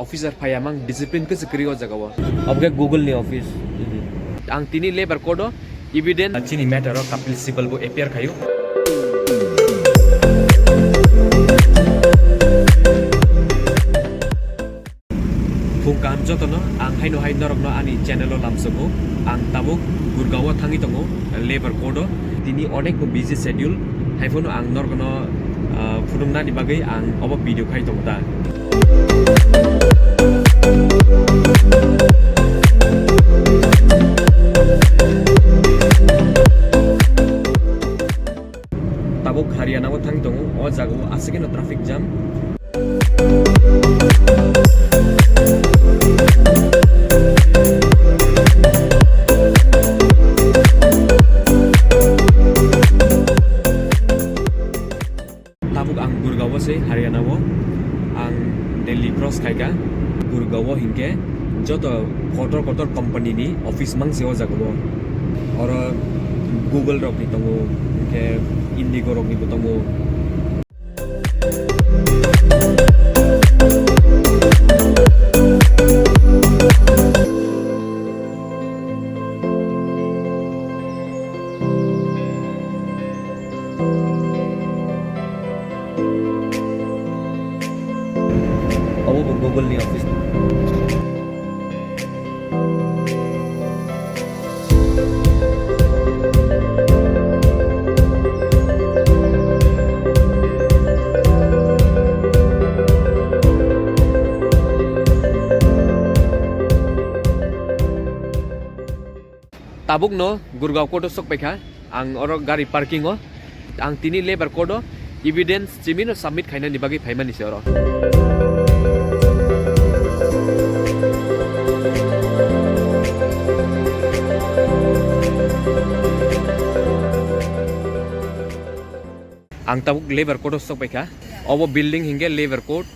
officer payamang discipline ke sekri o jaga wa abge Google ni office ang tini labor code evidence chini matter o kapil civil bo appear khayo phung kam jotono ang haino norokno ani channel o lamsogo ang tabuk Gurgaon thangi tongo labor code tini onek busy schedule haifono ang norgono phunumna ni bagai ang obo video khai tongo ta tabuk haryana o thangi tongo o jago asige no traffic jam ang Gurgaon se haryana wo ang Delhi cross khaika Gurgaon hingke joto kotor company ni office mang se o jago or Google rok ni tongo ke Indigo rok ni tongo Google ni office tabuk no Gurgaon kodo sok pekha ang oro gari parking o ang tini labor kodo evidence chimino submit khaina ni bagi phaimani se oro ang tabuk labor code sok pekha obo building hinge labor code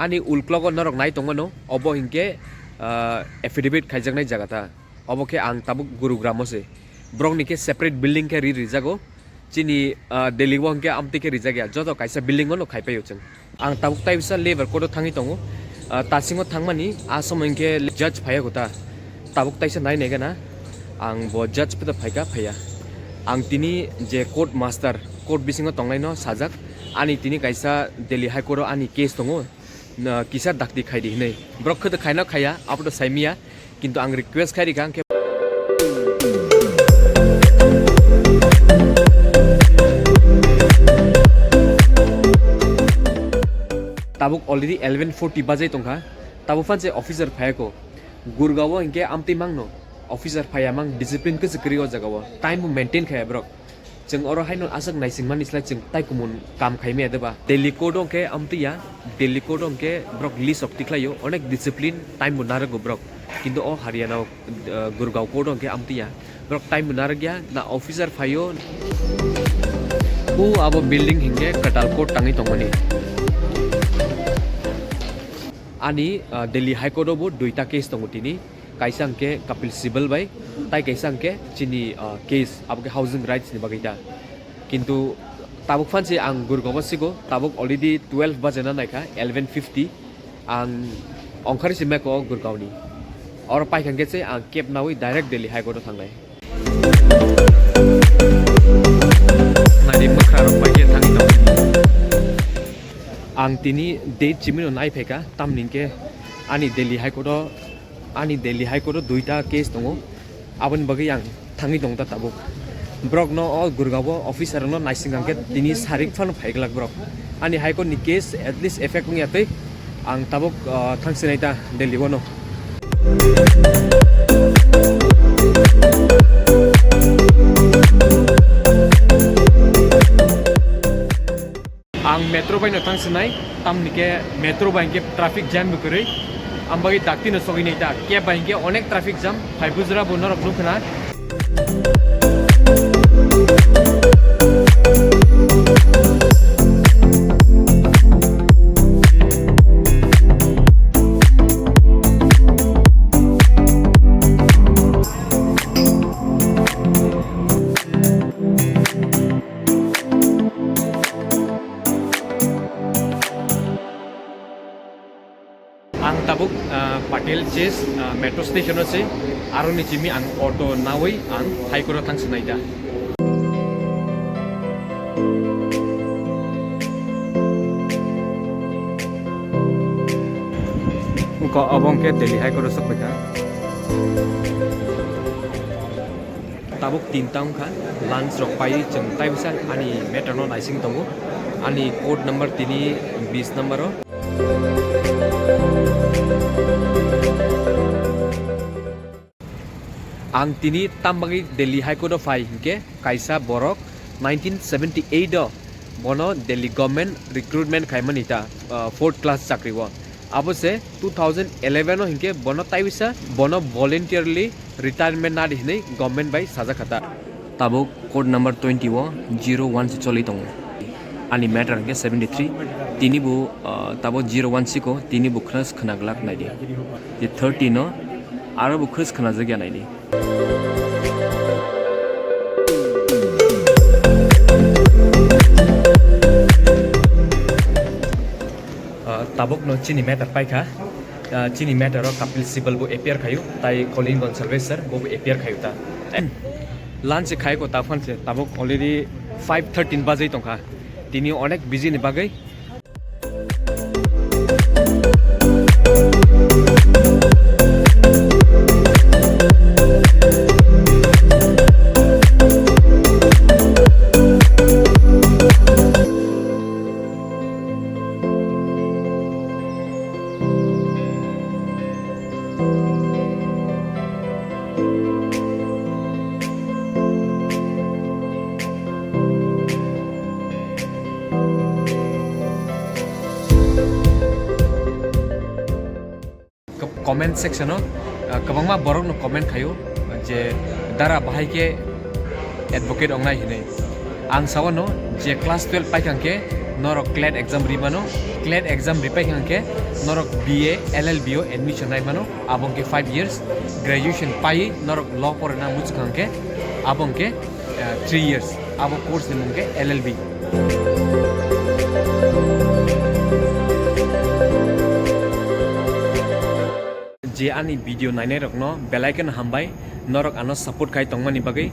ani ulklogo norok nai tongo no obo hinge affidavit khaijaknai jaga ta obo ke ang tabuk Gurugram se brong ni ke separate building ke ri jago chini Delhi wo hinge amti ke rijagya joto kaisa building no khaipai uchang ang tabuk tai bisa labor code thangi tongo tasingo thangmani asom hinge judge phaya gota tabuk taisa nai nega na ang bo judge peta phaika phaya ang tini je court master court bisingo tonglai no sajak ani tini kaisa Delhi high court ani case tongo kisar dakti khai di nei brok khod khaina khaya apdo saimia kintu ang request khai rikang ke tabuk already 11:40 bajai tongkha tabuk fan je officer phayako Gurgaon hinge amti mangno officer phayamang discipline ke sekri o jaga wa time maintain khaya brok jeng oro haino asak naising man isla jeng tai kumun kam khaime adeba Delhi code ke amtiya Delhi code ke brok list of tiklayo onek discipline time munara go brok kintu o haryana Gurgaon code ke amtiya brok time munara gya na officer phayo u abo building hinge katal code tangi tongmani ani Delhi high court bo duita case tongutini kaisang ke kapil civil bai tai kaisang ke chini case abke housing rights ni bagaita kintu tabuk fanse ang Gurgaon sigo tabuk already 12 bajana naika 11:50 ang ongkhari sime ko Gurgaon ni or pai khang ke che ang kep nawi direct Delhi high court thanglai nari makharo pai ke thangi no ang tini date chimino nai pheka tamningke ani Delhi high court duita case tongo abon bagai yang thangi dong ta tabuk brok no all Gurgaon officer no naisingam ke tini sarik fan phaiglak brok ani high court ni case at least effect ngi atei ang tabuk thangsinai ta Delhi wono ang metro bai no thangsinai tamnike metro bai ke traffic jam bukuri ambagi dakti no sogini ta ke bai ke onek traffic jam phaibuzra bonorok nukhna Patel Chase metro station ase aro ni chimi ang auto nawai ang hai koro thang sunai da ko abong ke Delhi hai koro sak beta tabuk tin taung kha lunch rok pai chang tai bisa ani metro no naising tongo ani code number 20 number ang tini tambagi Delhi High Court of High ke kaisa borok 1978 do bono Delhi government recruitment khaimanita 4th class chakri wa abose 2011 no hinke bono taibisa bono voluntarily retirement na dihne government by saja khata tabo code number 2101 se choli tong ani matter ke 73 tini bu tabo 01 ko tini bu khnas khnaglak nai di ye 30 no aro bu khris khna jagya nai di tabuk no chini matter pai kha chini matter ro kapil sibal bu appear khayu tai calling on service sir bu appear khayu ta lunch khai ko ta phone se tabuk already 5:13 bajei tongkha tini onek busy ni bagai comment section no kabangma borok no comment khayo je dara bahai ke advocate ongnai hine ang sawano je class 12 pai kangke norok clet exam rimano clet exam ripai kangke norok BA LLB o admission nai mano abong ke 5 years graduation pai norok law porna much kangke abong ke 3 years abo course ni mungke LLB je ani video nainai rok no belaikan hambai norok ano support kai tongmani bagai